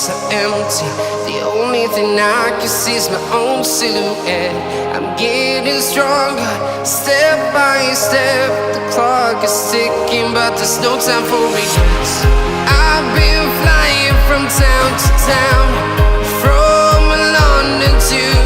so empty. The only thing I can see is my own silhouette. I'm getting stronger, step by step. The clock is ticking, but there's no time for regrets. I've been flying from town to town, from London to